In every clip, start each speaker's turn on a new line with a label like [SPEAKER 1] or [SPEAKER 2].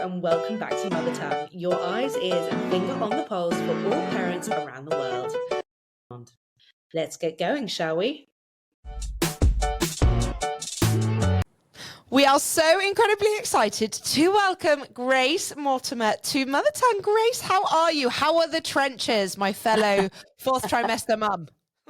[SPEAKER 1] and welcome back to Mother Tongue, your eyes, ears and finger on the pulse for all parents around the world. Let's get going, shall we?
[SPEAKER 2] We are so incredibly excited to welcome Grace Mortimer to Mother Tongue. Grace, how are you? How are the trenches, my fellow fourth trimester mum?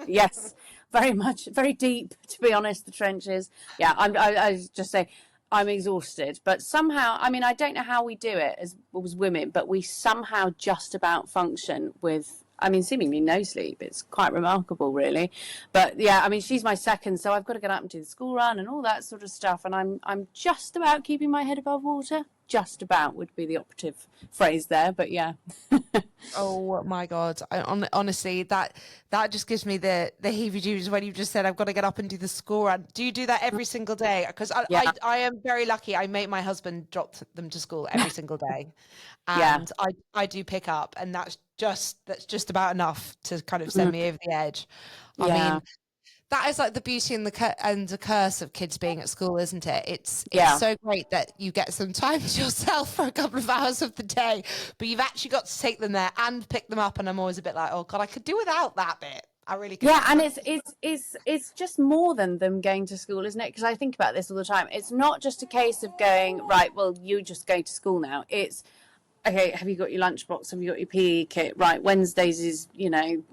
[SPEAKER 3] Yes, very much, very deep, to be honest, the trenches. Yeah, I just say I'm exhausted, but somehow, I mean, I don't know how we do it as women, but we somehow just about function with, I mean, seemingly no sleep. It's quite remarkable, really. But yeah, I mean, she's my second, so I've got to get up and do the school run and all that sort of stuff. And I'm just about keeping my head above water. Just about would be the operative phrase there, but yeah.
[SPEAKER 2] Oh my God. Honestly, that just gives me the heebie-jeebies when you just said, I've got to get up and do the school run. Do you do that every single day? Because I am very lucky. I make my husband drop them to school every single day. And I do pick up, and that's just about enough to kind of send me over the edge. I mean, that is like the beauty and the curse of kids being at school, isn't it? It's so great that you get some time to yourself for a couple of hours of the day, but you've actually got to take them there and pick them up. And I'm always a bit like, oh God, I could do without that bit. I really could.
[SPEAKER 3] Yeah, and it's just more than them going to school, isn't it? Because I think about this all the time. It's not just a case of going, right, well, you just go to school now. It's, okay, have you got your lunchbox? Have you got your PE kit? Right, Wednesdays is,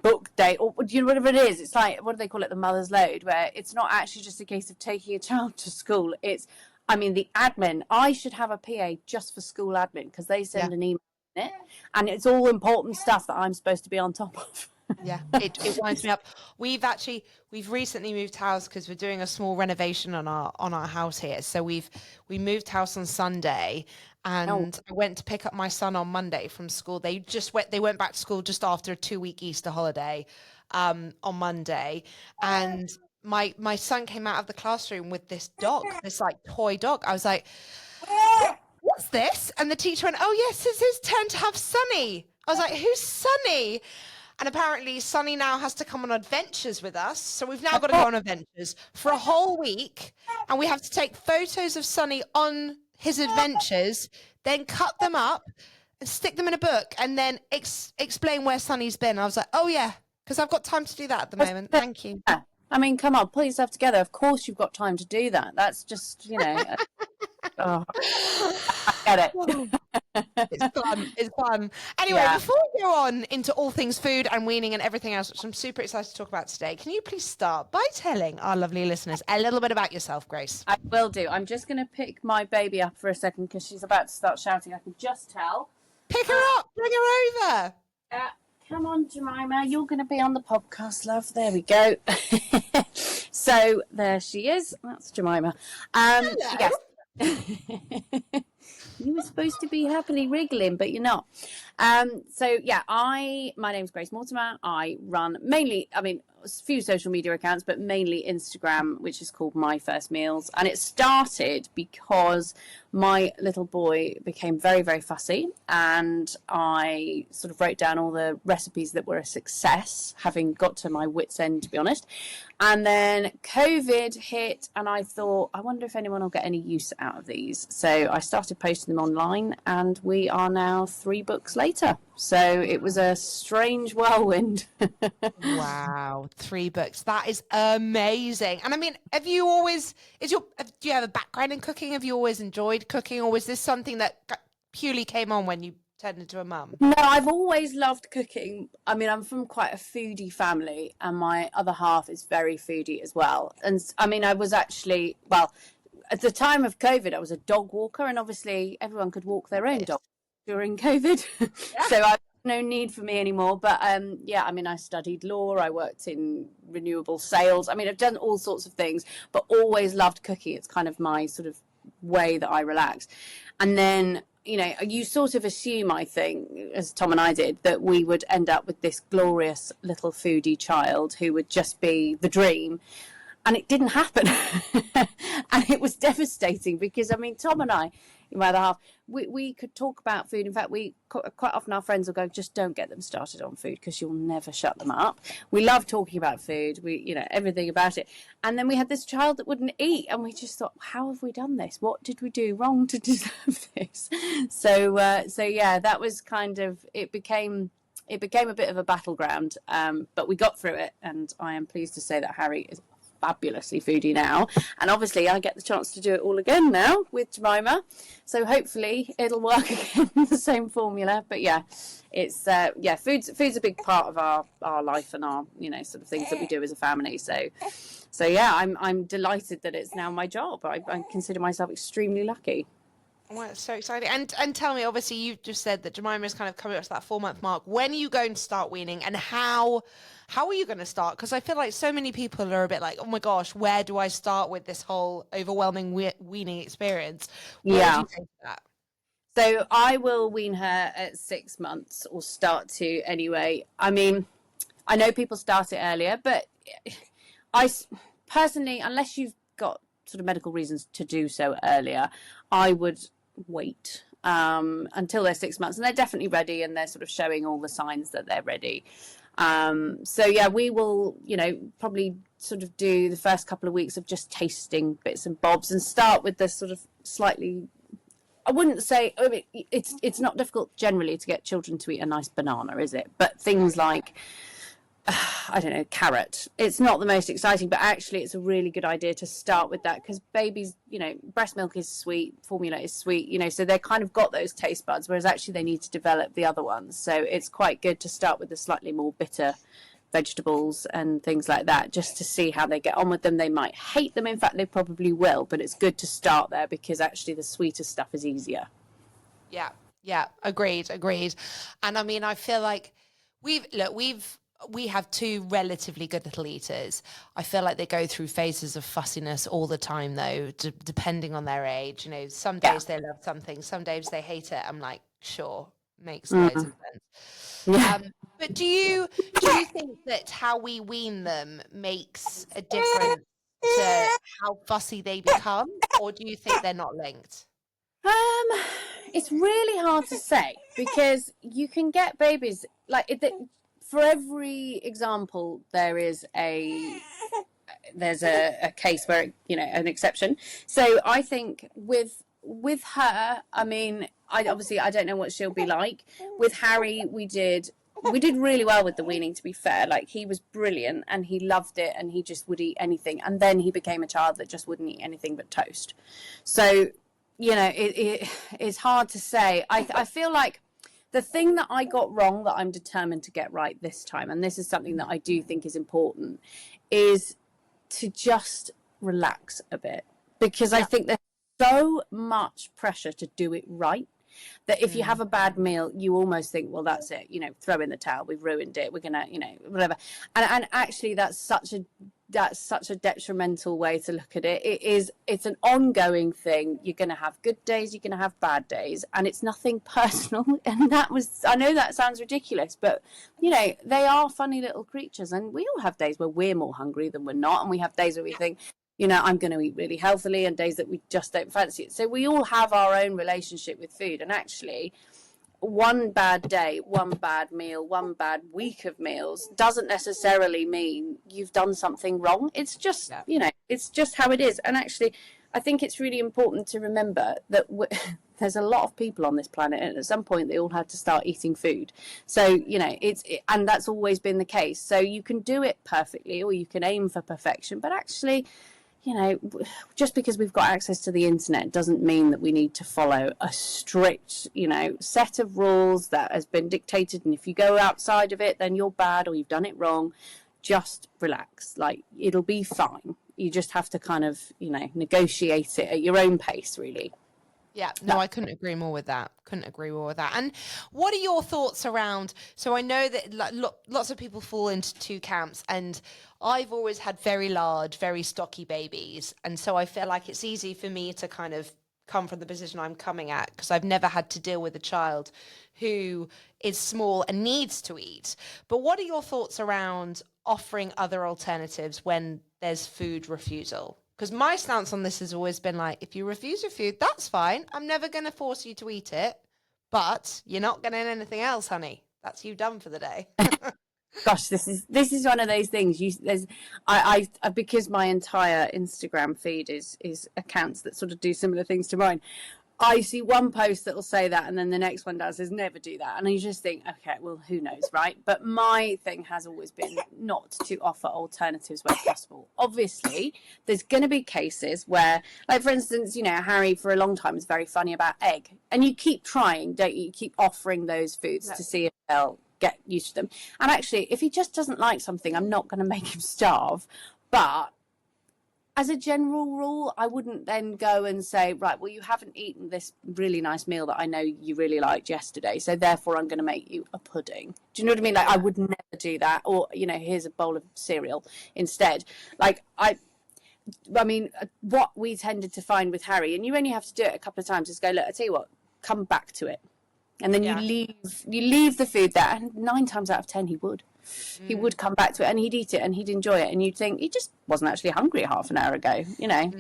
[SPEAKER 3] book day, or whatever it is. It's like, what do they call it? The mother's load, where it's not actually just a case of taking a child to school. It's, I mean, the admin. I should have a PA just for school admin because they send an email in it, and it's all important stuff that I'm supposed to be on top of.
[SPEAKER 2] Yeah, it winds me up. We've recently moved house because we're doing a small renovation on our house here. So we moved house on Sunday, and I went to pick up my son on Monday from school. They went back to school just after a 2-week Easter holiday on Monday, and my son came out of the classroom with this dog, this like toy dog. I was like, what's this? And the teacher went, oh yes, it's his turn to have Sonny. I was like, who's Sonny? And apparently Sonny now has to come on adventures with us. So we've now got to go on adventures for a whole week. And we have to take photos of Sonny on his adventures, then cut them up and stick them in a book and then explain where Sonny's been. I was like, oh yeah, because I've got time to do that at the moment. Thank you.
[SPEAKER 3] I mean, come on, pull yourself together. Of course you've got time to do that. That's just, I get it.
[SPEAKER 2] It's fun. Anyway, before we go on into all things food and weaning and everything else, which I'm super excited to talk about today, can you please start by telling our lovely listeners a little bit about yourself, Grace?
[SPEAKER 3] I will do. I'm just going to pick my baby up for a second because she's about to start shouting. I can just tell.
[SPEAKER 2] Pick her up. Bring her over.
[SPEAKER 3] Come on, Jemima. You're going to be on the podcast, love. There we go. So there she is. That's Jemima.
[SPEAKER 2] Hello.
[SPEAKER 3] Yes. You were supposed to be happily wriggling, but you're not. So yeah, my name's Grace Mortimer. I run mainly, a few social media accounts, but mainly Instagram, which is called myfirstmeals. And it started because my little boy became very, very fussy, and I sort of wrote down all the recipes that were a success, having got to my wit's end, to be honest. And then COVID hit, and I thought, I wonder if anyone will get any use out of these. So I started posting them online, and we are now 3 books later. So it was a strange whirlwind.
[SPEAKER 2] Wow, 3 books. That is amazing. And I mean, do you have a background in cooking? Have you always enjoyed cooking, or was this something that purely came on when you turned into a mum?
[SPEAKER 3] No, I've always loved cooking. I mean, I'm from quite a foodie family, and my other half is very foodie as well. And I mean, I was actually, at the time of COVID, I was a dog walker, and obviously everyone could walk their own dog during COVID. Yeah. So I no need for me anymore. But I studied law, I worked in renewable sales. I mean, I've done all sorts of things, but always loved cooking. It's kind of my sort of way that I relax. And then, you sort of assume, I think, as Tom and I did, that we would end up with this glorious little foodie child who would just be the dream. And it didn't happen. And it was devastating because, Tom and I, my other half, we could talk about food. In fact, quite often our friends will go, just don't get them started on food because you'll never shut them up. We love talking about food, everything about it. And then we had this child that wouldn't eat, and we just thought, how have we done this? What did we do wrong to deserve this? So yeah, that was kind of, it became a bit of a battleground, but we got through it, and I am pleased to say that Harry is fabulously foodie now, and obviously I get the chance to do it all again now with Jemima, so hopefully it'll work again, the same formula. But yeah, it's food's a big part of our life and our, you know, sort of things that we do as a family. So yeah, I'm delighted that it's now my job. I consider myself extremely lucky.
[SPEAKER 2] Well, it's so exciting. And tell me, obviously, you've just said that Jemima is kind of coming up to that 4-month mark. When are you going to start weaning, and how are you going to start? Because I feel like so many people are a bit like, oh my gosh, where do I start with this whole overwhelming weaning experience? Where do you take that?
[SPEAKER 3] So I will wean her at 6 months, or start to anyway. I mean, I know people start it earlier, but I personally, unless you've got sort of medical reasons to do so earlier, I would wait until they're 6 months, and they're definitely ready, and they're sort of showing all the signs that they're ready. So yeah, we will, you know, probably sort of do the first couple of weeks of just tasting bits and bobs, and start with the sort of slightly, I wouldn't say, I mean, it's not difficult generally to get children to eat a nice banana, is it? But things like, I don't know, carrot. It's not the most exciting, but actually it's a really good idea to start with that, because babies, you know, breast milk is sweet, formula is sweet, you know, so they kind of got those taste buds, whereas actually they need to develop the other ones. So it's quite good to start with the slightly more bitter vegetables and things like that, just to see how they get on with them. They might hate them. In fact, they probably will, but it's good to start there, because actually the sweeter stuff is easier.
[SPEAKER 2] Yeah, agreed. And I mean, I feel like we have 2 relatively good little eaters. I feel like they go through phases of fussiness all the time, though, depending on their age. You know, some days they love something, some days they hate it. I'm like, sure, makes loads of sense.
[SPEAKER 3] Yeah.
[SPEAKER 2] But do you think that how we wean them makes a difference to how fussy they become, or do you think they're not linked?
[SPEAKER 3] It's really hard to say, because you can get babies like for every example there's a case where, you know, an exception. So I think with her, I mean, I don't know what she'll be like. With Harry, we did really well with the weaning, to be fair. Like, he was brilliant, and he loved it, and he just would eat anything, and then he became a child that just wouldn't eat anything but toast. So, you know, it's hard to say. I feel like the thing that I got wrong, that I'm determined to get right this time, and this is something that I do think is important, is to just relax a bit, because I think there's so much pressure to do it right, that if you have a bad meal, you almost think, well, that's it, you know, throw in the towel, we've ruined it, we're gonna, you know, whatever. And actually that's such a detrimental way to look at it. It's an ongoing thing. You're going to have good days, you're going to have bad days, and it's nothing personal. And I know that sounds ridiculous, but, you know, they are funny little creatures, and we all have days where we're more hungry than we're not, and we have days where we think, you know, I'm going to eat really healthily, and days that we just don't fancy it. So we all have our own relationship with food, and actually one bad day, one bad meal, one bad week of meals doesn't necessarily mean you've done something wrong. It's just, you know, it's just how it is. And actually, I think it's really important to remember that there's a lot of people on this planet, and at some point they all had to start eating food. So, you know, and that's always been the case. So you can do it perfectly, or you can aim for perfection, but actually, you know, just because we've got access to the internet doesn't mean that we need to follow a strict, you know, set of rules that has been dictated. And if you go outside of it, then you're bad, or you've done it wrong. Just relax. Like, it'll be fine. You just have to kind of, you know, negotiate it at your own pace, really.
[SPEAKER 2] Yeah, no, I couldn't agree more with that. And what are your thoughts around, so I know that lots of people fall into 2 camps, and I've always had very large, very stocky babies. And so I feel like it's easy for me to kind of come from the position I'm coming at, because I've never had to deal with a child who is small and needs to eat. But what are your thoughts around offering other alternatives when there's food refusal? Because my stance on this has always been like, if you refuse your food, that's fine. I'm never going to force you to eat it, but you're not getting anything else, honey. That's you done for the day.
[SPEAKER 3] Gosh, this is one of those things. I because my entire Instagram feed is accounts that sort of do similar things to mine. I see one post that will say that, and then the next one does is never do that. And you just think, okay, well, who knows, right? But my thing has always been not to offer alternatives where possible. Obviously, there's going to be cases where, like, for instance, you know, Harry for a long time was very funny about egg. And you keep trying, don't you? You keep offering those foods to see if they'll get used to them. And actually, if he just doesn't like something, I'm not going to make him starve. But as a general rule, I wouldn't then go and say, right, well, you haven't eaten this really nice meal that I know you really liked yesterday, so therefore I'm going to make you a pudding. Do you know what I mean? Like, I would never do that. Or, you know, here's a bowl of cereal instead. Like, I mean, what we tended to find with Harry, and you only have to do it a couple of times, is go, look, I tell you what, come back to it. And then you leave the food there, and 9 times out of 10 he would. He would come back to it and he'd eat it and he'd enjoy it, and you'd think he just wasn't actually hungry half an hour ago, you know.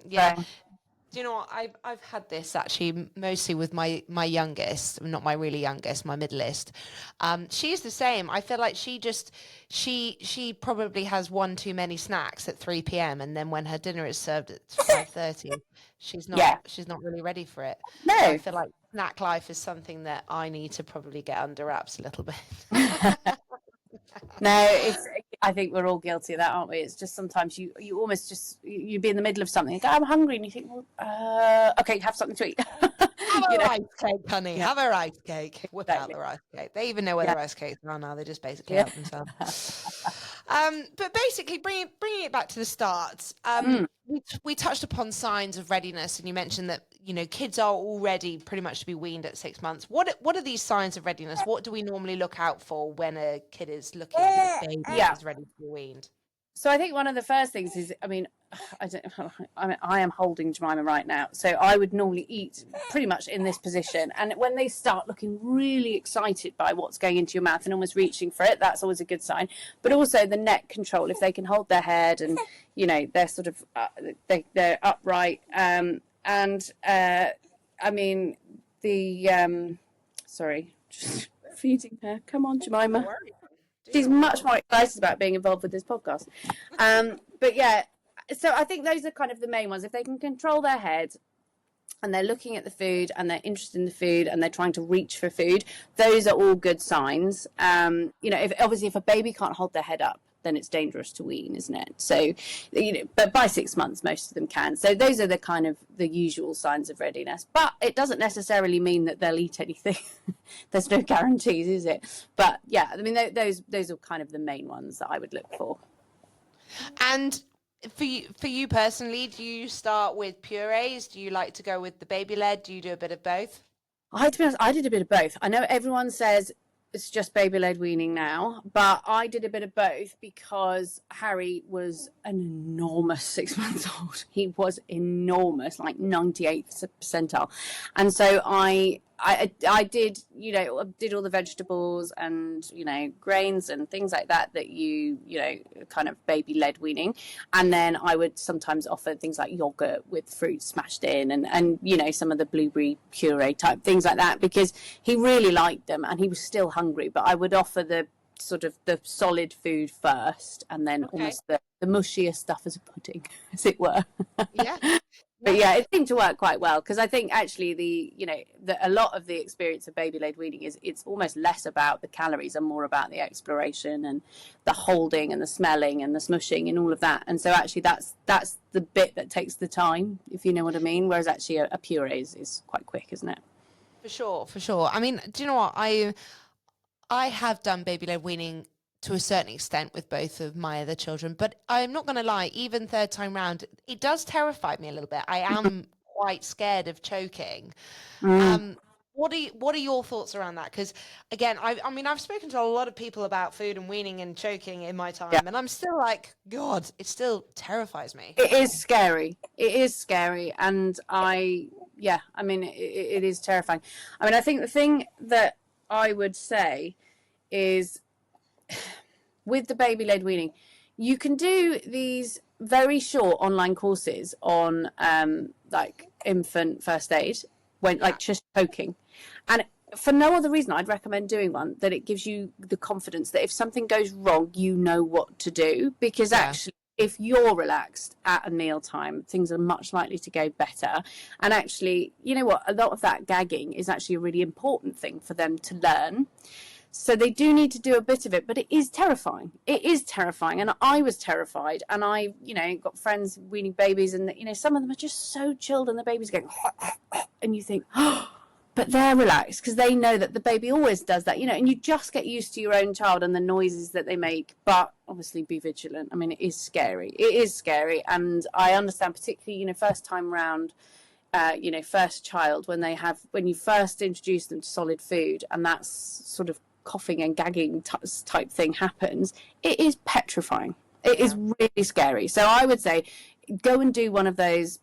[SPEAKER 2] Yeah. So, do you know what, I've had this actually mostly with my youngest, not my really youngest, my middleest. She's the same. I feel like she probably has one too many snacks at 3 p.m. and then when her dinner is served at 5:30, she's not really ready for it.
[SPEAKER 3] No.
[SPEAKER 2] So I feel like snack life is something that I need to probably get under wraps a little bit.
[SPEAKER 3] No, I think we're all guilty of that, aren't we? It's just sometimes you almost just, you'd be in the middle of something and go, I'm hungry, and you think, well, okay, have something to eat.
[SPEAKER 2] Have a rice cake, honey.
[SPEAKER 3] Yeah.
[SPEAKER 2] Have a rice cake. Whip out the rice cake. They even know where the rice cakes are now. They just basically help themselves. But basically, bringing it back to the start, we touched upon signs of readiness, and you mentioned that, you know, kids are all ready pretty much to be weaned at 6 months. What are these signs of readiness? What do we normally look out for when a kid is looking at baby is ready to be weaned?
[SPEAKER 3] So I think one of the first things is, I mean, I am holding Jemima right now, so I would normally eat pretty much in this position. And when they start looking really excited by what's going into your mouth and almost reaching for it, that's always a good sign. But also the neck control, if they can hold their head and, you know, they're sort of they're upright. I mean, sorry, just feeding her. Come on, Jemima. She's much more excited about being involved with this podcast. But yeah, so I think those are kind of the main ones. If they can control their head and they're looking at the food and they're interested in the food and they're trying to reach for food, those are all good signs. You know, if a baby can't hold their head up, then it's dangerous to wean, isn't it? So, you know, but by 6 months, most of them can. So those are the kind of the usual signs of readiness. But it doesn't necessarily mean that they'll eat anything. There's no guarantees, is it? But yeah, I mean, those are kind of the main ones that I would look for.
[SPEAKER 2] And for you personally, do you start with purees? Do you like to go with the baby led? Do you do a bit of both?
[SPEAKER 3] To be honest, I did a bit of both. I know everyone says it's just baby-led weaning now, but I did a bit of both because Harry was an enormous 6 months old. He was enormous, like 98th percentile. And so I did, you know, did all the vegetables and, you know, grains and things like that you know, kind of baby-led weaning. And then I would sometimes offer things like yogurt with fruit smashed in and you know, some of the blueberry puree type things like that, because he really liked them and he was still hungry. But I would offer the sort of the solid food first and then almost the mushier stuff as a pudding, as it were.
[SPEAKER 2] Yeah.
[SPEAKER 3] But yeah, it seemed to work quite well, because I think actually a lot of the experience of baby-led weaning is it's almost less about the calories and more about the exploration and the holding and the smelling and the smushing and all of that. And so actually that's the bit that takes the time, if you know what I mean. Whereas actually a puree is quite quick, isn't it?
[SPEAKER 2] For sure. I mean, do you know what? I have done baby-led weaning to a certain extent with both of my other children, but I'm not going to lie, even third time round, it does terrify me a little bit. I am quite scared of choking. What are your thoughts around that? Because again, I mean, I've spoken to a lot of people about food and weaning and choking in my time, and I'm still like, God, it still terrifies me.
[SPEAKER 3] It is scary. And I mean, it is terrifying. I mean, I think the thing that I would say is, with the baby-led weaning, you can do these very short online courses on like infant first aid, like just choking, and for no other reason I'd recommend doing one, that it gives you the confidence that if something goes wrong, you know what to do, because actually if you're relaxed at a mealtime, things are much likely to go better. And actually, you know what? A lot of that gagging is actually a really important thing for them to learn. So they do need to do a bit of it, but it is terrifying. It is terrifying. And I was terrified. And I, got friends weaning babies, and, some of them are just so chilled, and the baby's going, and you think, oh, but they're relaxed because they know that the baby always does that, and you just get used to your own child and the noises that they make. But obviously be vigilant. I mean, it is scary. It is scary. And I understand, particularly, first time round, first child, when you first introduce them to solid food, and that's sort of coughing and gagging type thing happens, it is petrifying. It is really scary. So I would say go and do one of those,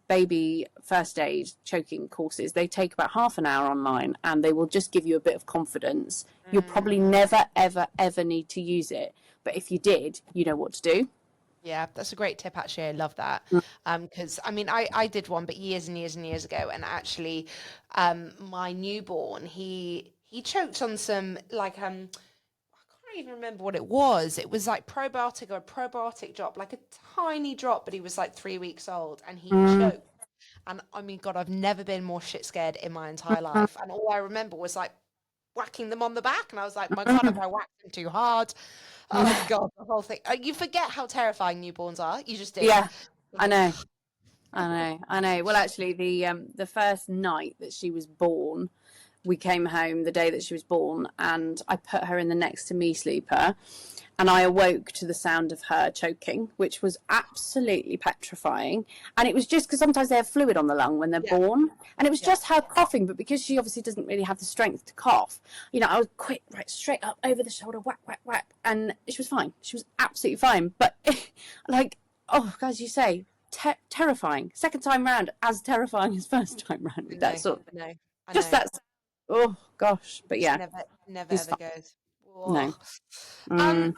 [SPEAKER 3] baby first aid choking courses. They take about half an hour online, and they will just give you a bit of confidence. You'll probably never, ever, ever need to use it. But if you did, you know what to do.
[SPEAKER 2] Yeah, that's a great tip, actually. I love that. Because, I did one, but years and years and years ago. And actually, my newborn, he choked on some, I can't even remember what it was. It was like probiotic or a probiotic drop, like a tiny drop, but he was like 3 weeks old, and he choked. And God, I've never been more shit scared in my entire life. And all I remember was like whacking them on the back. And I was like, my God, have I whacked them too hard? Oh God, the whole thing. You forget how terrifying newborns are. You just do.
[SPEAKER 3] Yeah, I know. Well, actually, the first night that she was born, we came home the day that she was born, and I put her in the next to me sleeper, and I awoke to the sound of her choking, which was absolutely petrifying. And it was just because sometimes they have fluid on the lung when they're born, and it was just her coughing. But because she obviously doesn't really have the strength to cough, I was quick, right, straight up over the shoulder, whack, whack, whack, and she was fine. She was absolutely fine. But as you say, terrifying. Second time round, as terrifying as first time round. That sort of,
[SPEAKER 2] I
[SPEAKER 3] just
[SPEAKER 2] know.
[SPEAKER 3] that. Oh gosh, but yeah,
[SPEAKER 2] never ever goes.
[SPEAKER 3] No.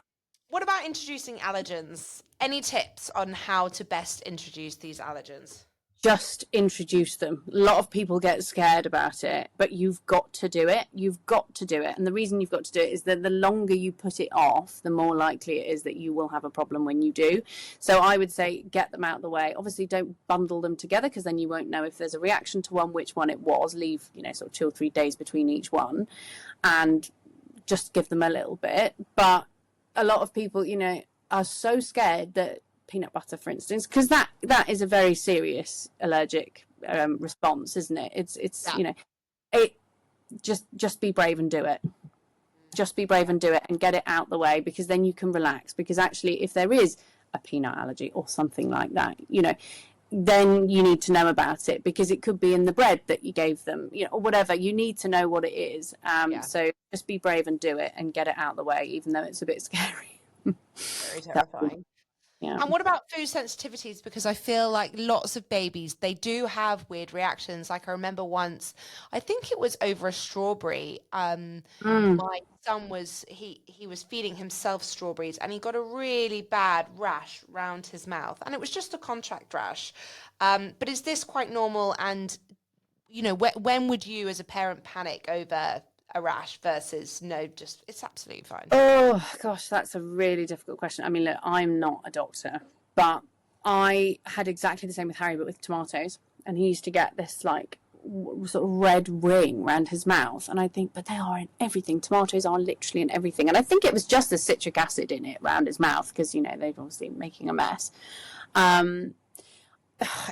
[SPEAKER 2] What about introducing allergens? Any tips on how to best introduce these allergens?
[SPEAKER 3] Just introduce them. A lot of people get scared about it, but you've got to do it. You've got to do it. And the reason you've got to do it is that the longer you put it off, the more likely it is that you will have a problem when you do. So I would say get them out of the way. Obviously, don't bundle them together, because then you won't know if there's a reaction to one, which one it was. Leave, sort of 2 or 3 days between each one, and just give them a little bit. But a lot of people, are so scared that peanut butter, for instance, because that is a very serious allergic response, isn't it? It's it just be brave and do it. Just be brave and do it, and get it out the way, because then you can relax. Because actually, if there is a peanut allergy or something like that, then you need to know about it, because it could be in the bread that you gave them, or whatever. You need to know what it is. So just be brave and do it, and get it out the way, even though it's a bit scary.
[SPEAKER 2] Very terrifying.
[SPEAKER 3] Yeah.
[SPEAKER 2] And what about food sensitivities? Because I feel like lots of babies, they do have weird reactions. Like I remember once, I think it was over a strawberry. My son he was feeding himself strawberries, and he got a really bad rash around his mouth, and it was just a contact rash. But is this quite normal? And when would you as a parent panic over a rash versus no, just it's absolutely fine?
[SPEAKER 3] Oh gosh, that's a really difficult question. I mean, look, I'm not a doctor, but I had exactly the same with Harry, but with tomatoes, and he used to get this sort of red ring around his mouth, and I think, but they are in everything. Tomatoes are literally in everything, and I think it was just the citric acid in it around his mouth, because they're obviously making a mess.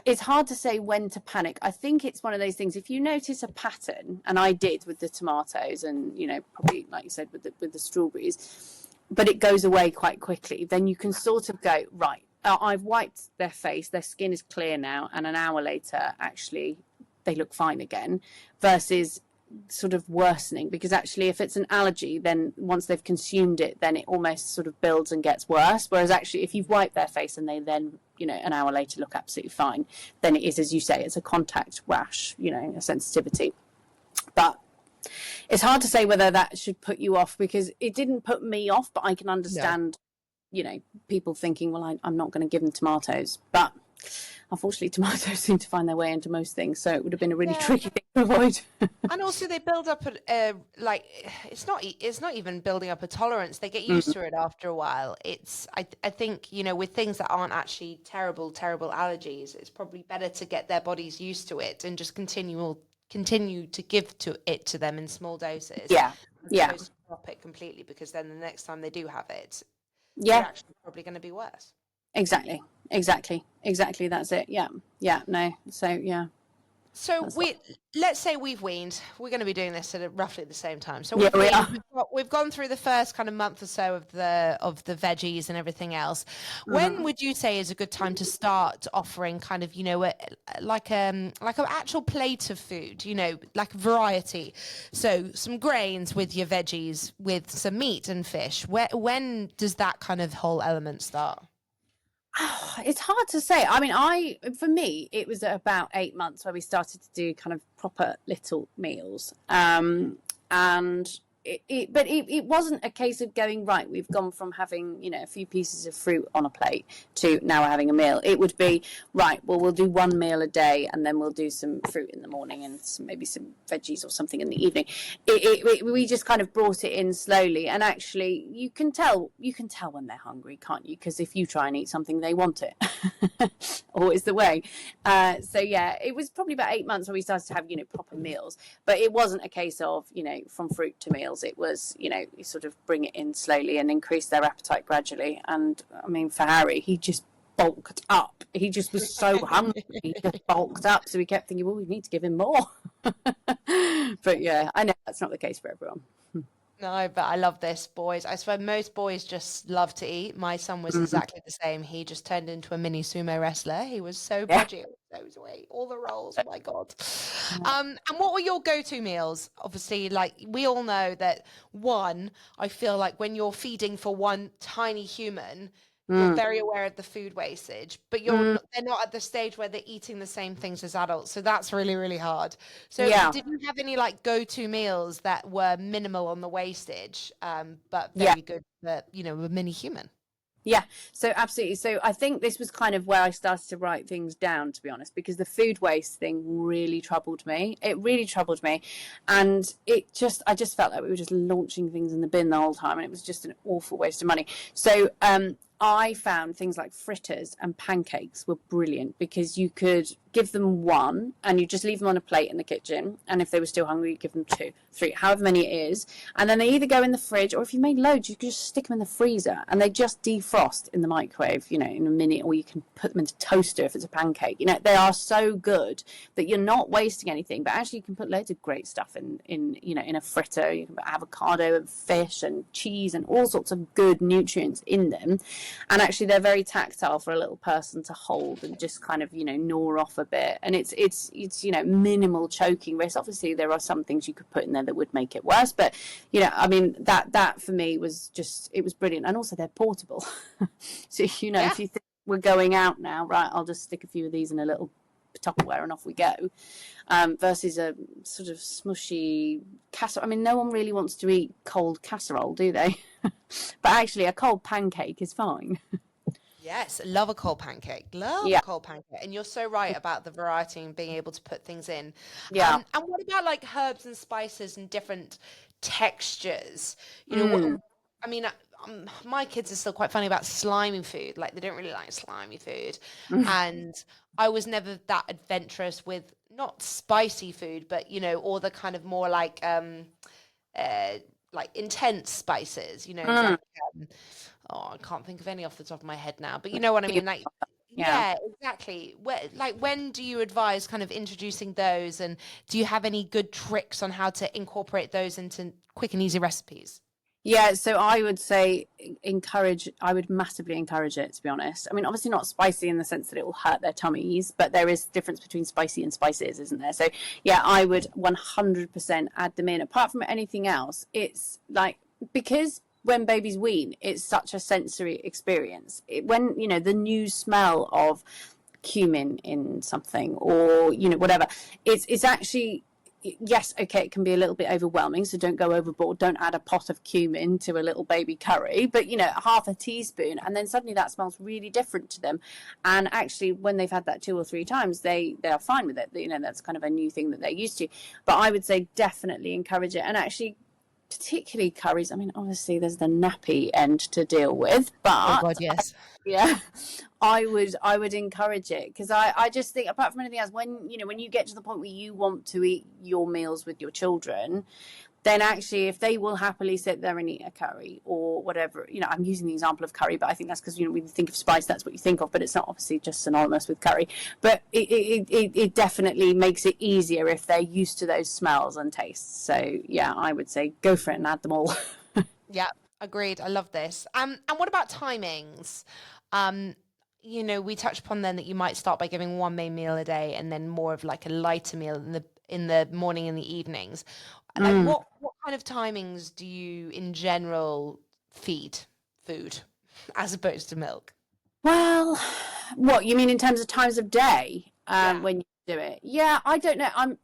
[SPEAKER 3] It's hard to say when to panic. I think it's one of those things, if you notice a pattern, and I did with the tomatoes, and probably like you said with the strawberries, but it goes away quite quickly, then you can sort of go, right, I've wiped their face, their skin is clear now, and an hour later actually they look fine again, versus sort of worsening. Because actually, if it's an allergy, then once they've consumed it, then it almost sort of builds and gets worse. Whereas actually, if you've wiped their face and they then an hour later look absolutely fine, then it is, as you say, it's a contact rash, a sensitivity. But it's hard to say whether that should put you off, because it didn't put me off, but I can understand people thinking, well, I'm not going to give them tomatoes. But unfortunately tomatoes seem to find their way into most things, so it would have been a really tricky thing to avoid.
[SPEAKER 2] And also they build up like it's not even building up a tolerance. They get used to it after a while. I think, you know, with things that aren't actually terrible allergies, it's probably better to get their bodies used to it and just continue to give it to them in small doses.
[SPEAKER 3] Yeah.
[SPEAKER 2] As opposed to stop it completely, because then the next time they do have it, they're actually probably going to be worse.
[SPEAKER 3] Exactly. That's it. No.
[SPEAKER 2] So let's say we've weaned. We're going to be doing this at roughly the same time. So we've gone through the first kind of month or so of the veggies and everything else. When would you say is a good time to start offering kind of, you know, like an actual plate of food, you know, like variety? So some grains with your veggies, with some meat and fish. When does that kind of whole element start?
[SPEAKER 3] Oh, it's hard to say. I mean, for me, it was about 8 months where we started to do kind of proper little meals. And it wasn't a case of going, right, we've gone from having, you know, a few pieces of fruit on a plate to now we're having a meal. It would be, right, well, we'll do one meal a day and then we'll do some fruit in the morning and maybe some veggies or something in the evening. We just kind of brought it in slowly. And actually, you can tell when they're hungry, can't you? Because if you try and eat something, they want it. Always the way. So yeah, it was probably about 8 months when we started to have, you know, proper meals. But it wasn't a case of, you know, from fruit to meals. It was, you know, you sort of bring it in slowly and increase their appetite gradually. And I mean, for Harry, he just bulked up. He just was so hungry. He just bulked up. So we kept thinking, well, we need to give him more. But yeah, I know that's not the case for everyone.
[SPEAKER 2] No, but I love this, boys. I swear most boys just love to eat. My son was exactly the same. He just turned into a mini sumo wrestler. He was so pudgy. So sweet. All the rolls. Oh my God. And what were your go-to meals? Obviously, like we all know that I feel like when you're feeding for one tiny human, you're very aware of the food wastage, but they're not at the stage where they're eating the same things as adults. So that's really, really hard. So did you have any like go-to meals that were minimal on the wastage, but very good for, you know, a mini human?
[SPEAKER 3] Yeah, so absolutely. So I think this was kind of where I started to write things down, to be honest, because the food waste thing really troubled me. It really troubled me. And I just felt like we were just launching things in the bin the whole time. And it was just an awful waste of money. So, I found things like fritters and pancakes were brilliant because you could give them one and you just leave them on a plate in the kitchen. And if they were still hungry, you give them 2, 3, however many it is. And then they either go in the fridge, or if you made loads, you could just stick them in the freezer and they just defrost in the microwave, you know, in a minute, or you can put them into toaster if it's a pancake. You know, they are so good that you're not wasting anything, but actually you can put loads of great stuff in you know, in a fritter. You can put avocado and fish and cheese and all sorts of good nutrients in them. And actually they're very tactile for a little person to hold and just kind of, you know, gnaw off a bit. And it's you know, minimal choking risk. Obviously there are some things you could put in there that would make it worse, but you know, I mean, that for me was just, it was brilliant. And also they're portable. So, you know, if you think we're going out now, right, I'll just stick a few of these in a little Tupperware and off we go, versus a sort of smushy casserole. I mean, no one really wants to eat cold casserole, do they? But actually a cold pancake is fine.
[SPEAKER 2] Yes, love a cold pancake. Love a cold pancake. And you're so right about the variety and being able to put things in. And what about like herbs and spices and different textures? You know, I mean, my kids are still quite funny about slimy food. Like they don't really like slimy food. And I was never that adventurous with not spicy food, but, you know, or the kind of more like intense spices, you know, like, I can't think of any off the top of my head now, but you know what I mean? Like, yeah, exactly. When do you advise kind of introducing those, and do you have any good tricks on how to incorporate those into quick and easy recipes?
[SPEAKER 3] Yeah, so I would say I would massively encourage it, to be honest. I mean, obviously not spicy in the sense that it will hurt their tummies, but there is a difference between spicy and spices, isn't there? So yeah, I would 100% add them in. Apart from anything else, it's like, because when babies wean, it's such a sensory experience. When, you know, the new smell of cumin in something, or, you know, whatever, it's actually, yes, okay, it can be a little bit overwhelming, so don't go overboard. Don't add a pot of cumin to a little baby curry, but half a teaspoon, and then suddenly that smells really different to them. And actually, when they've had that 2 or 3 times, they are fine with it. That's kind of a new thing that they're used to. But I would say definitely encourage it, and actually, particularly curries. I mean, obviously, there's the nappy end to deal with,
[SPEAKER 2] Oh
[SPEAKER 3] but
[SPEAKER 2] God, yes.
[SPEAKER 3] yeah, I would encourage it, because I just think, apart from anything else, when you get to the point where you want to eat your meals with your children, then actually, if they will happily sit there and eat a curry or whatever, I'm using the example of curry, but I think that's because when you think of spice, that's what you think of, but it's not obviously just synonymous with curry. But it definitely makes it easier if they're used to those smells and tastes. So yeah, I would say go for it and add them all.
[SPEAKER 2] Yeah, agreed. I love this. And what about timings? We touched upon then that you might start by giving one main meal a day and then more of like a lighter meal in the morning and the evenings. Like what kind of timings do you in general feed food as opposed to milk?
[SPEAKER 3] Well, what you mean in terms of times of day,
[SPEAKER 2] Yeah.
[SPEAKER 3] when you do it? Yeah, I don't know.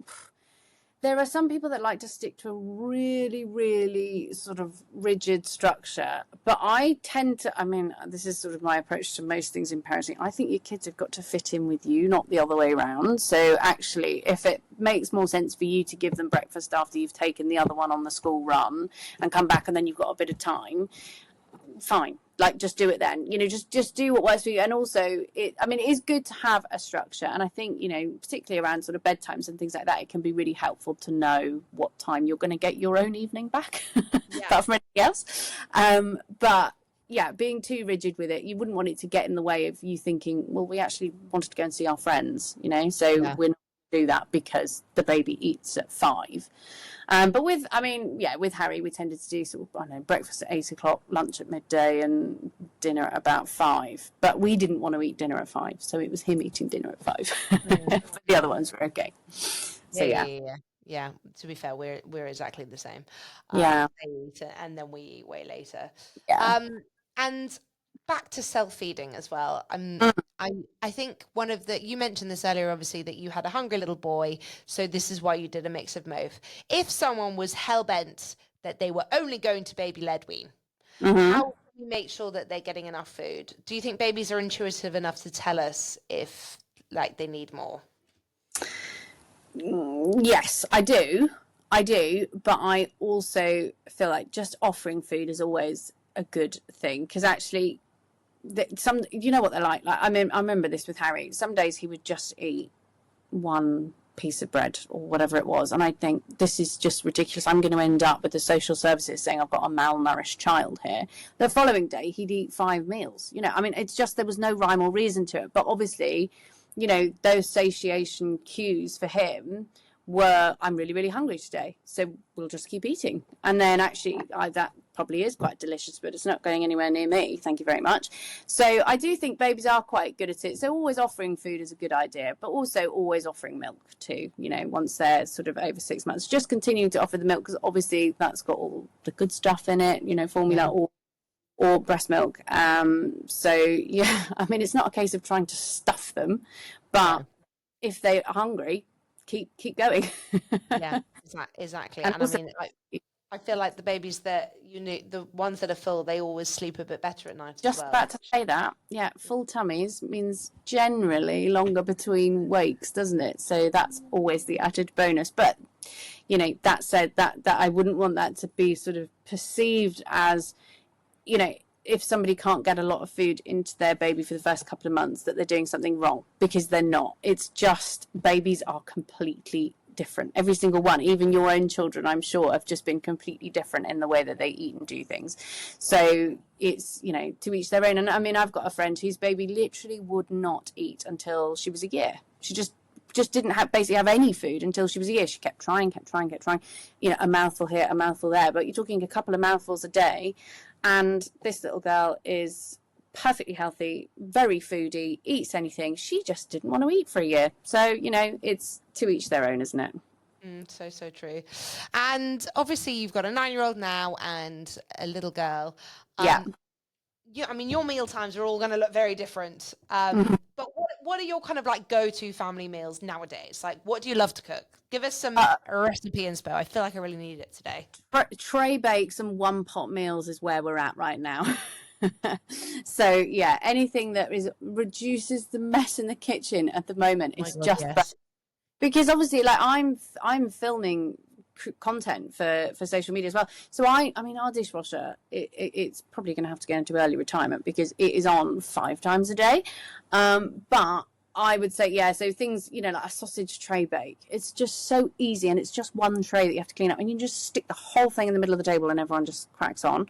[SPEAKER 3] There are some people that like to stick to a really, really sort of rigid structure, but I tend to, this is sort of my approach to most things in parenting. I think your kids have got to fit in with you, not the other way around. So actually, if it makes more sense for you to give them breakfast after you've taken the other one on the school run and come back and then you've got a bit of time, fine, like just do it then, just do what works for you. And also it is good to have a structure, and I think particularly around sort of bedtimes and things like that, it can be really helpful to know what time you're going to get your own evening back.
[SPEAKER 2] Yeah.
[SPEAKER 3] Apart from anything else. But yeah, being too rigid with it, you wouldn't want it to get in the way of you thinking, well, we actually wanted to go and see our friends, so
[SPEAKER 2] Yeah.
[SPEAKER 3] we're not going to do that because the baby eats at 5. But with Harry, we tended to do sort of, breakfast at 8 o'clock, lunch at midday, and dinner at about 5. But we didn't want to eat dinner at 5, so it was him eating dinner at 5. But the other ones were okay. So
[SPEAKER 2] Yeah. To be fair, we're exactly the same.
[SPEAKER 3] Yeah.
[SPEAKER 2] They eat it and then we eat way later.
[SPEAKER 3] Yeah.
[SPEAKER 2] And back to self-feeding as well. I think you mentioned this earlier, obviously, that you had a hungry little boy, so this is why you did a mix of both. If someone was hell-bent that they were only going to baby-led wean, how can we make sure that they're getting enough food? Do you think babies are intuitive enough to tell us if they need more?
[SPEAKER 3] Yes, I do. But I also feel like just offering food is always a good thing, because actually what they're like. I remember this with Harry. Some days he would just eat one piece of bread or whatever it was, and I think this is just ridiculous. I'm going to end up with the social services saying I've got a malnourished child here. The following day he'd eat 5 meals. It's just there was no rhyme or reason to it. But obviously, those satiation cues for him were, I'm really, really hungry today, so we'll just keep eating. And then actually, that probably is quite delicious, but it's not going anywhere near me, thank you very much. So I do think babies are quite good at it. So always offering food is a good idea, but also always offering milk too, once they're sort of over 6 months. Just continuing to offer the milk, because obviously that's got all the good stuff in it, formula or breast milk. So yeah, it's not a case of trying to stuff them, but if they are hungry, keep going.
[SPEAKER 2] Yeah, exactly.
[SPEAKER 3] And
[SPEAKER 2] And
[SPEAKER 3] also,
[SPEAKER 2] I feel like the babies that the ones that are full, they always sleep a bit better at night
[SPEAKER 3] just
[SPEAKER 2] as well.
[SPEAKER 3] about to say that, yeah, full tummies means generally longer between wakes, doesn't it? So that's always the added bonus. But that said, that I wouldn't want that to be sort of perceived as, if somebody can't get a lot of food into their baby for the first couple of months, that they're doing something wrong, because they're not. It's just babies are completely different. Every single one, even your own children, I'm sure, have just been completely different in the way that they eat and do things. So it's, to each their own. And I've got a friend whose baby literally would not eat until she was a year. She just didn't basically have any food until she was a year. She kept trying, a mouthful here, a mouthful there, but you're talking a couple of mouthfuls a day. And this little girl is perfectly healthy, very foodie, eats anything. She just didn't want to eat for a year. So, it's to each their own, isn't it?
[SPEAKER 2] So true. And obviously you've got a 9-year-old now and a little girl.
[SPEAKER 3] Yeah.
[SPEAKER 2] Your meal times are all going to look very different. But what are your kind of like go-to family meals nowadays? Like, what do you love to cook? Give us some recipe inspo. I feel like I really need it today.
[SPEAKER 3] Tray bakes and one pot meals is where we're at right now. So yeah, anything that reduces the mess in the kitchen at the moment is because obviously, like I'm filming content for social media as well. So I mean, our dishwasher, it's probably going to have to go into early retirement because it is on 5 times a day. But I would say, yeah, so things, you know, like a sausage tray bake, it's just so easy, and it's just one tray that you have to clean up, and you just stick the whole thing in the middle of the table and everyone just cracks on.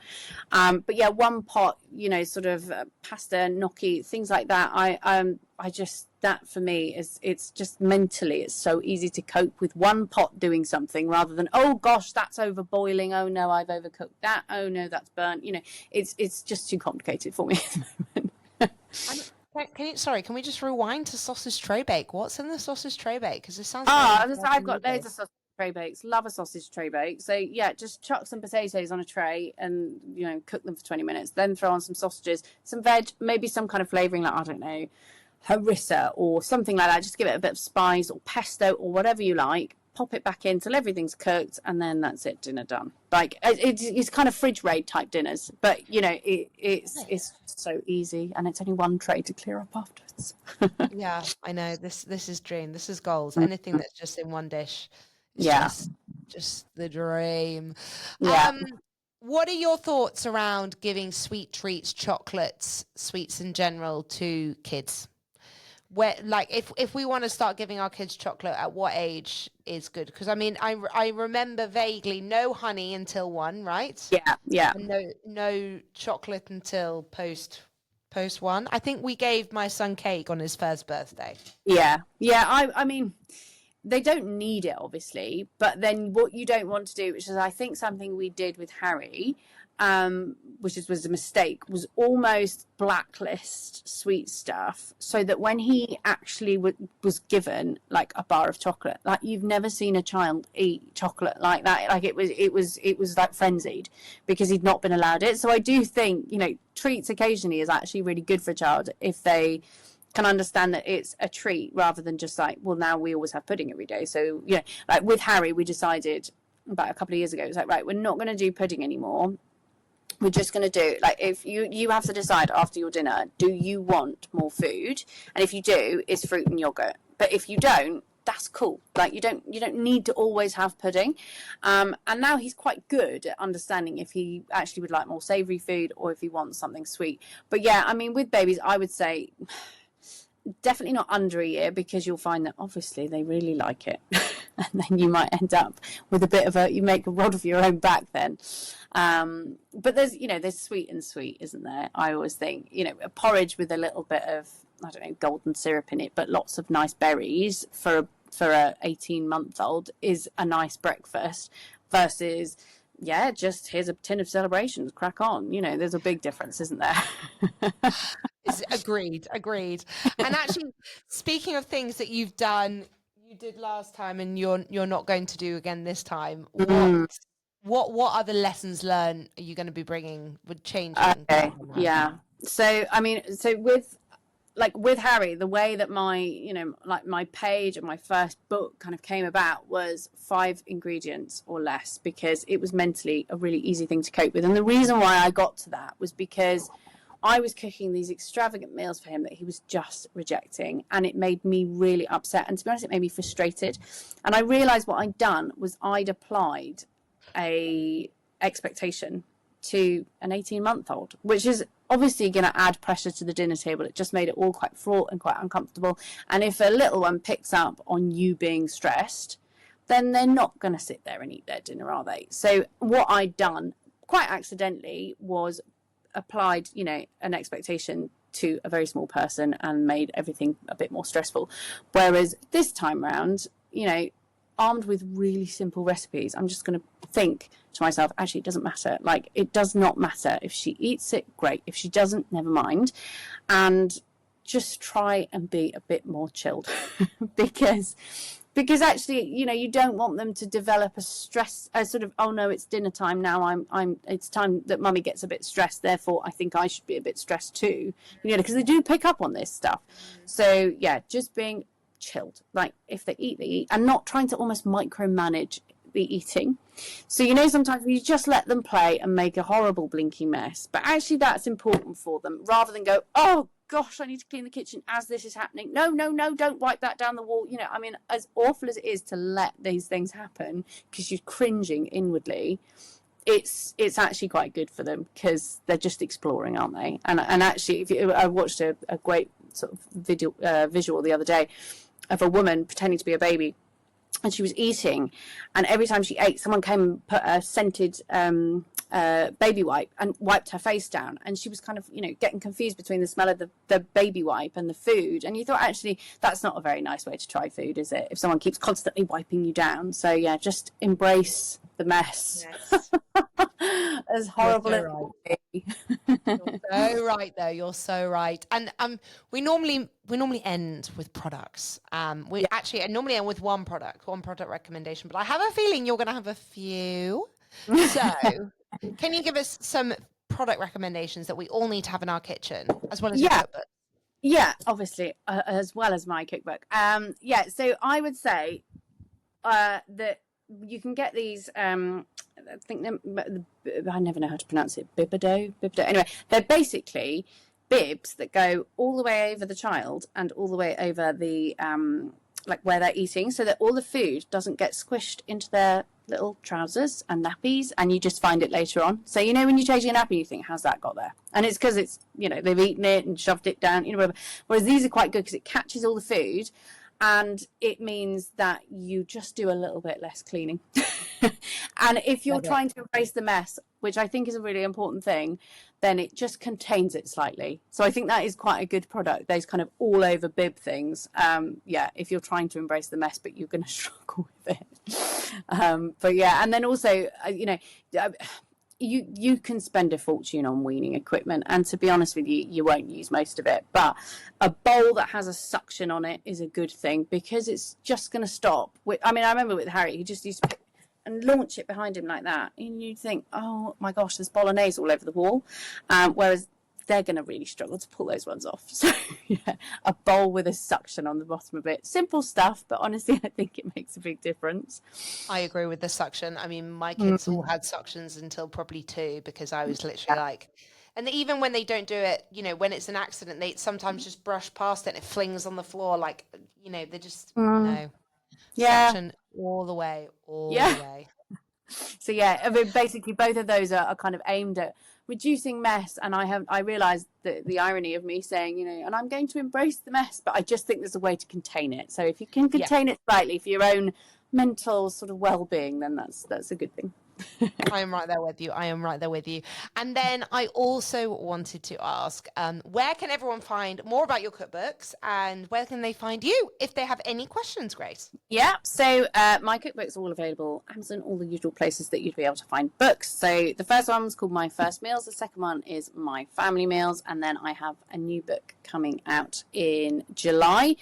[SPEAKER 3] But yeah, one pot, you know, sort of pasta, gnocchi, things like that. I just, that for me is, it's just mentally, it's so easy to cope with one pot doing something rather than, oh gosh, that's over boiling. Oh no, I've overcooked that. Oh no, that's burnt. You know, it's just too complicated for me at the moment.
[SPEAKER 2] Can we just rewind to sausage tray bake? What's in the sausage tray bake? Because it sounds
[SPEAKER 3] I've got loads of sausage tray bakes. Love a sausage tray bake. So yeah, just chuck some potatoes on a tray and, you know, cook them for 20 minutes. Then throw on some sausages, some veg, maybe some kind of flavouring, like, I don't know, harissa or something like that. Just give it a bit of spice or pesto or whatever you like. Pop it back in till everything's cooked, and then that's it, dinner done. Like it's kind of fridge raid type dinners, but you know it's so easy, and it's only one tray to clear up afterwards.
[SPEAKER 2] Yeah, I know, this is dream. This is goals. Anything that's just in one dish is just the dream.
[SPEAKER 3] Yeah.
[SPEAKER 2] What are your thoughts around giving sweet treats, chocolates, sweets in general to kids? Where, like, if we want to start giving our kids chocolate, at what age is good? Because I mean, I remember vaguely no honey until 1, right?
[SPEAKER 3] Yeah.
[SPEAKER 2] And no chocolate until post 1. I think we gave my son cake on his first birthday.
[SPEAKER 3] Yeah. I mean, they don't need it obviously, but then what you don't want to do, which is I think something we did with Harry, which was a mistake, was almost blacklist sweet stuff, so that when he actually was given like a bar of chocolate, like you've never seen a child eat chocolate like that. Like it was like frenzied because he'd not been allowed it. So I do think, you know, treats occasionally is actually really good for a child if they can understand that it's a treat rather than just like, well, now we always have pudding every day. So, you know, like with Harry, we decided about a couple of years ago, it was like, right, we're not going to do pudding anymore. We're just going to do, like, if you have to decide after your dinner, do you want more food? And if you do, it's fruit and yogurt. But if you don't, that's cool. Like, you don't need to always have pudding. And now he's quite good at understanding if he actually would like more savoury food or if he wants something sweet. But yeah, I mean, with babies, I would say definitely not under a year, because you'll find that obviously they really like it. And then you might end up with a bit of you make a rod of your own back then. But there's sweet and sweet, isn't there? I always think, you know, a porridge with a little bit of, I don't know, golden syrup in it, but lots of nice berries for a 18-month-old is a nice breakfast versus, yeah, just here's a tin of celebrations, crack on. You know, there's a big difference, isn't there?
[SPEAKER 2] Agreed. And actually, speaking of things that you did last time and you're not going to do again this time, what other lessons learned are you going to be bringing with changing?
[SPEAKER 3] Okay, yeah. So I mean, with Harry, the way that my page and my first book kind of came about was 5 ingredients or less, because it was mentally a really easy thing to cope with. And the reason why I got to that was because I was cooking these extravagant meals for him that he was just rejecting, and it made me really upset. And to be honest, it made me frustrated. And I realised what I'd done was I'd applied a expectation to an 18-month-old, which is obviously going to add pressure to the dinner table. It just made it all quite fraught and quite uncomfortable. And if a little one picks up on you being stressed, then they're not going to sit there and eat their dinner, are they? So what I'd done quite accidentally was applied, you know, an expectation to a very small person and made everything a bit more stressful. Whereas this time round, you know, armed with really simple recipes, I'm just going to think to myself, actually, it doesn't matter. Like, it does not matter. If she eats it, great. If she doesn't, never mind. And just try and be a bit more chilled because because actually, you don't want them to develop a sort of, oh no, it's dinner time now. It's time that mummy gets a bit stressed. Therefore, I think I should be a bit stressed too. Because they do pick up on this stuff. So yeah, just being chilled. Like if they eat, and not trying to almost micromanage the eating. So sometimes you just let them play and make a horrible blinking mess. But actually, that's important for them, rather than go, oh gosh, I need to clean the kitchen as this is happening. No, don't wipe that down the wall. As awful as it is to let these things happen because you're cringing inwardly, it's actually quite good for them because they're just exploring, aren't they? And actually, I watched a great sort of visual the other day of a woman pretending to be a baby, and she was eating, and every time she ate, someone came and put a scented baby wipe and wiped her face down, and she was kind of getting confused between the smell of the baby wipe and the food. And you thought, actually, that's not a very nice way to try food, is it, if someone keeps constantly wiping you down? So yeah, just embrace the mess.
[SPEAKER 1] Yes.
[SPEAKER 3] As horrible as it
[SPEAKER 2] be. You're so right though, you're so right. And we normally end with products. We actually normally end with one product recommendation, but I have a feeling you're going to have a few. So can you give us some product recommendations that we all need to have in our kitchen, as well as your cookbook?
[SPEAKER 3] Yeah, obviously, as well as my cookbook. So I would say that you can get these, I think I never know how to pronounce it, bibido. Anyway, they're basically bibs that go all the way over the child and all the way over the, like where they're eating, so that all the food doesn't get squished into their little trousers and nappies, and you just find it later on. So when you change your nappy, you think, how's that got there? And it's because it's they've eaten it and shoved it down, whatever. Whereas these are quite good because it catches all the food, and it means that you just do a little bit less cleaning. And if you're trying to embrace the mess, which I think is a really important thing, then it just contains it slightly. So I think that is quite a good product, those kind of all over bib things. If you're trying to embrace the mess, but you're going to struggle with it. But yeah, and then also, you can spend a fortune on weaning equipment, and to be honest with you, you won't use most of it. But a bowl that has a suction on it is a good thing, because it's just going to stop. I remember with Harry, he just used to pick and launch it behind him like that, and you'd think, oh my gosh, there's bolognese all over the wall. Whereas they're going to really struggle to pull those ones off. So yeah, a bowl with a suction on the bottom of it. Simple stuff, but honestly, I think it makes a big difference.
[SPEAKER 2] I agree with the suction. I mean, my kids all had suctions until probably 2, because I was literally like, and even when they don't do it, when it's an accident, they sometimes just brush past it and it flings on the floor. Like, they just, no.
[SPEAKER 3] Yeah.
[SPEAKER 2] Suction all the way, all the way.
[SPEAKER 3] So yeah, basically both of those are kind of aimed at reducing mess, and I realised the irony of me saying, and I'm going to embrace the mess, but I just think there's a way to contain it. So if you can contain it slightly for your own mental sort of well-being, then that's a good thing.
[SPEAKER 2] I am right there with you. And then I also wanted to ask, where can everyone find more about your cookbooks, and where can they find you if they have any questions, Grace?
[SPEAKER 3] Yeah, so my cookbooks are all available, Amazon, all the usual places that you'd be able to find books. So the first one's called My First Meals, the second one is My Family Meals, and then I have a new book coming out in July,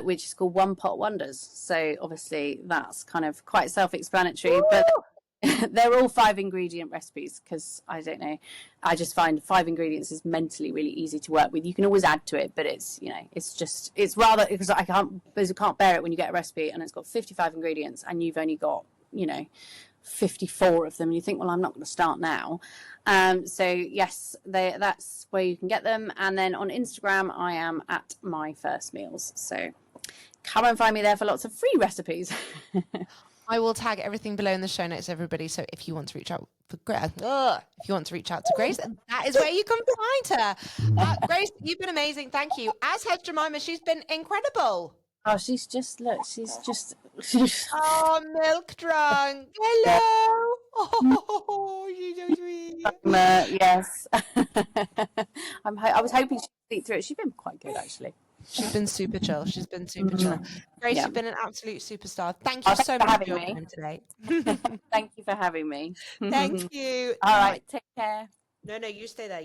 [SPEAKER 3] which is called One Pot Wonders. So obviously that's kind of quite self-explanatory, but they're all 5-ingredient recipes, because I don't know, I just find 5 ingredients is mentally really easy to work with. You can always add to it, but it's it's rather, because I can't bear it when you get a recipe and it's got 55 ingredients and you've only got 54 of them, and you think, well, I'm not going to start now. So yes, that's where you can get them. And then on Instagram, I am at My First Meals. So come and find me there for lots of free recipes.
[SPEAKER 2] I will tag everything below in the show notes, everybody. So if you want to reach out to Grace, that is where you can find her. Grace, you've been amazing. Thank you. As has Jemima, she's been incredible.
[SPEAKER 3] Oh, she's just
[SPEAKER 2] oh, milk drunk. Hello. Oh, she's so sweet.
[SPEAKER 3] Yes. I was hoping she'd sleep through it. She's been quite good, actually.
[SPEAKER 2] She's been super chill. Grace, you've been an absolute superstar. Thank you so much for your time today.
[SPEAKER 3] Thank you for having me.
[SPEAKER 2] Thank you.
[SPEAKER 3] All right, take care.
[SPEAKER 2] No, you stay there.